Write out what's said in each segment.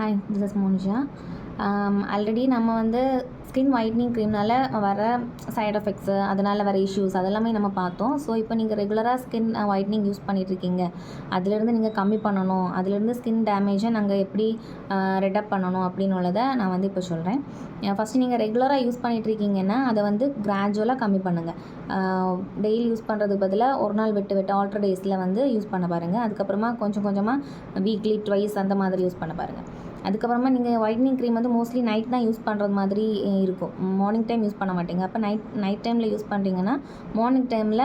Hi, this is Monisha. Already நம்ம வந்து skin whitening க்ரீம்னால் வர சைட் எஃபெக்ட்ஸு, அதனால் வர இஷ்யூஸ் அதெல்லாமே நம்ம பார்த்தோம். ஸோ இப்போ நீங்கள் ரெகுலராக ஸ்கின் ஒயிட்னிங் யூஸ் பண்ணிகிட்ருக்கீங்க, அதிலேருந்து நீங்கள் கம்மி பண்ணணும், அதிலேருந்து ஸ்கின் டேமேஜை நாங்கள் எப்படி ரெடப் பண்ணணும் அப்படின்னு உள்ளதை நான் வந்து இப்போ சொல்கிறேன். ஃபஸ்ட்டு நீங்கள் ரெகுலராக யூஸ் பண்ணிகிட்ருக்கீங்கன்னா அதை வந்து கிராஜுவலாக கம்மி பண்ணுங்கள். டெய்லி யூஸ் பண்ணுறதுக்கு பதிலாக ஒரு நாள் விட்டு விட்டு ஆல்டர் டேஸில் வந்து யூஸ் பண்ண பாருங்கள். அதுக்கப்புறமா கொஞ்சம் கொஞ்சமாக வீக்லி ட்வைஸ் அந்த மாதிரி யூஸ் பண்ண பாருங்கள். அதுக்கப்புறமா நீங்கள் ஒயிட்னிங் க்ரீம் வந்து மோஸ்ட்லி நைட் தான் யூஸ் பண்ணுறது மாதிரி இருக்கும். மார்னிங் டைம் யூஸ் பண்ண மாட்டீங்க. அப்போ நைட் டைமில் யூஸ் பண்ணுறீங்கன்னா மார்னிங் டைமில்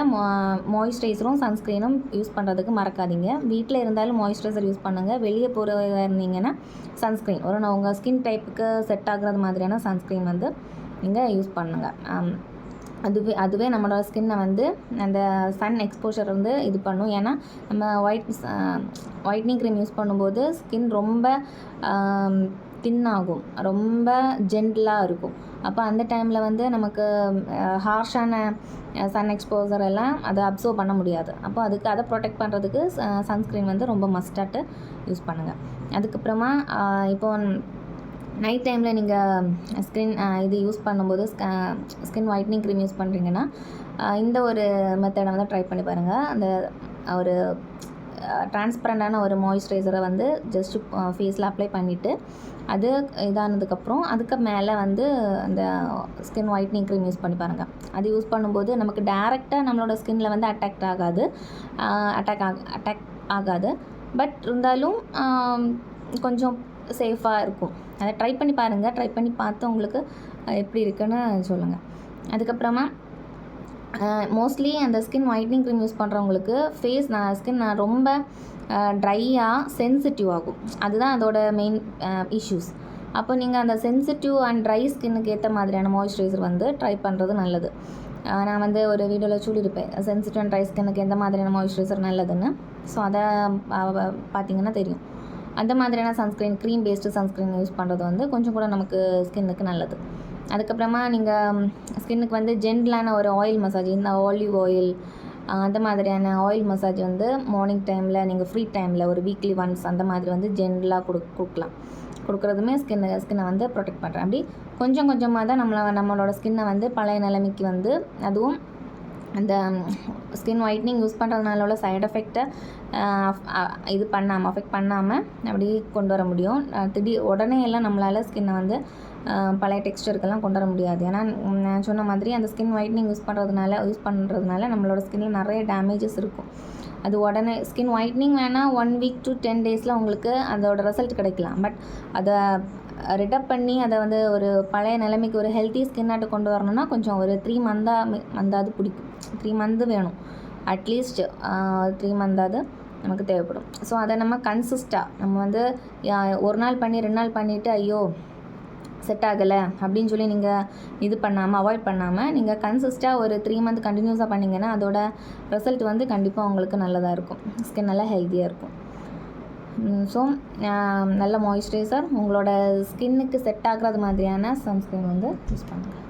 மாய்ஸ்சரைசரும் சன்ஸ்க்ரீனும் யூஸ் பண்ணுறதுக்கு மறக்காதீங்க. வீட்டில் இருந்தாலும் மாய்ஸ்சரைசர் யூஸ் பண்ணுங்கள். வெளியே போகிறதா இருந்தீங்கன்னா சன்ஸ்க்ரீன் உங்கள் ஸ்கின் டைப்புக்கு செட் ஆகுறது மாதிரியான சன்ஸ்க்ரீன் வந்து நீங்கள் யூஸ் பண்ணுங்கள். அதுவே நம்மளோட ஸ்கின்னை வந்து அந்த சன் எக்ஸ்போஷர் வந்து இது பண்ணும். ஏன்னா நம்ம ஒயிட்னிங் க்ரீம் யூஸ் பண்ணும்போது ஸ்கின் ரொம்ப தின்னாகும், ரொம்ப ஜென்டிலாக இருக்கும். அப்போ அந்த டைமில் வந்து நமக்கு ஹார்ஷான சன் எக்ஸ்போசர் எல்லாம் அதை அப்சர்வ் பண்ண முடியாது. அப்போ அதை ப்ரொடெக்ட் பண்ணுறதுக்கு சன்ஸ்க்ரீன் வந்து ரொம்ப மஸ்டாட்டு யூஸ் பண்ணுங்கள். அதுக்கப்புறமா இப்போ நைட் டைமில் நீங்கள் இது யூஸ் பண்ணும்போது ஸ்கின் ஒயிட்னிங் க்ரீம் யூஸ் பண்ணுறீங்கன்னா இந்த ஒரு மெத்தடை வந்து ட்ரை பண்ணி பாருங்கள். அந்த ஒரு டிரான்ஸ்பரண்டான ஒரு மாய்ஸ்சரைசரை வந்து ஜஸ்ட்டு ஃபேஸில் அப்ளை பண்ணிவிட்டு அது இதானதுக்கப்புறம் அதுக்கு மேலே வந்து அந்த ஸ்கின் ஒயிட்னிங் க்ரீம் யூஸ் பண்ணி பாருங்கள். அது யூஸ் பண்ணும்போது நமக்கு டேரெக்டாக நம்மளோட ஸ்கின்னில் வந்து அட்டாக் ஆகாது. பட் இருந்தாலும் கொஞ்சம் சேஃபாக இருக்கும். அதை ட்ரை பண்ணி பாருங்கள். ட்ரை பண்ணி பார்த்து உங்களுக்கு எப்படி இருக்குன்னு சொல்லுங்கள். அதுக்கப்புறமா மோஸ்ட்லி அந்த ஸ்கின் ஒயிட்னிங் க்ரீம் யூஸ் பண்ணுறவங்களுக்கு ஸ்கின் ரொம்ப ட்ரையாக சென்சிட்டிவ் ஆகும். அதுதான் அதோட மெயின் இஷ்யூஸ். அப்போ நீங்கள் அந்த சென்சிட்டிவ் அண்ட் ட்ரை ஸ்கின்னுக்கு ஏற்ற மாதிரியான மாய்ஸ்சரைசர் வந்து ட்ரை பண்ணுறது நல்லது. நான் வந்து ஒரு வீடியோவில் சொல்லியிருப்பேன் சென்சிட்டிவ் அண்ட் ட்ரை ஸ்கின்னுக்கு எந்த மாதிரியான மாய்ஸ்சரைசர் நல்லதுன்னு. ஸோ அதை பார்த்திங்கன்னா தெரியும். அந்த மாதிரியான sunscreen, cream based sunscreen use பண்ணுறது வந்து கொஞ்சம் கூட நமக்கு ஸ்கின்னுக்கு நல்லது. அதுக்கப்புறமா நீங்கள் ஸ்கின்னுக்கு வந்து ஜென்டிலான ஒரு ஆயில் மசாஜ், இந்த ஆலிவ் ஆயில் அந்த மாதிரியான ஆயில் மசாஜ் வந்து மார்னிங் டைமில் நீங்கள் ஃப்ரீ டைமில் ஒரு வீக்லி ஒன்ஸ் அந்த மாதிரி வந்து ஜென்டிலாக கொடுக்குறதுமே ஸ்கின்னை வந்து ப்ரொடெக்ட் பண்ணுறேன். அப்படி கொஞ்சம் கொஞ்சமாக தான் நம்மளோட ஸ்கின்னை வந்து பழைய நிலைமைக்கு வந்து அதுவும் அந்த ஸ்கின் ஒயிட்னிங் யூஸ் பண்ணுறதுனால உள்ள சைட் எஃபெக்டை அஃபெக்ட் பண்ணாமல் அப்படி கொண்டு வர முடியும். உடனே எல்லாம் நம்மளால் ஸ்கின்னை வந்து பழைய டெக்ஸ்டருக்கெல்லாம் கொண்டு வர முடியாது. ஏன்னா நான் சொன்ன மாதிரி அந்த ஸ்கின் ஒயிட்னிங் யூஸ் பண்ணுறதுனால நம்மளோட ஸ்கின்னில் நிறைய டேமேஜஸ் இருக்கும். அது உடனே ஸ்கின் ஒயிட்னிங் வேணால் 1 week to 10 days உங்களுக்கு அதோட ரிசல்ட் கிடைக்கலாம். பட் அதை ரிடப் பண்ணி அதை வந்து ஒரு பழைய நிலைமைக்கு ஒரு ஹெல்த்தி ஸ்கின்னாட்டு கொண்டு வரணும்னா கொஞ்சம் ஒரு 3 மந்தாவது பிடிக்கும். 3 month வேணும். அட்லீஸ்ட் 3 month நமக்கு தேவைப்படும். ஸோ அதை நம்ம நம்ம வந்து ஒரு நாள் பண்ணி 2 நாள் பண்ணிவிட்டு ஐயோ செட் ஆகலை அப்படின்னு சொல்லி நீங்கள் அவாய்ட் பண்ணாமல் நீங்கள் கன்சிஸ்டாக ஒரு 3 month கண்டினியூஸாக பண்ணிங்கன்னா அதோட ரிசல்ட் வந்து கண்டிப்பாக உங்களுக்கு நல்லதாக இருக்கும். ஸ்கின் நல்லா ஹெல்த்தியாக இருக்கும். ஸோ நல்ல மாய்ஸ்சரைசர், உங்களோட ஸ்கின்னுக்கு செட் ஆகிறது மாதிரியான சன்ஸ்க்ரீன் வந்து யூஸ் பண்ணுங்கள்.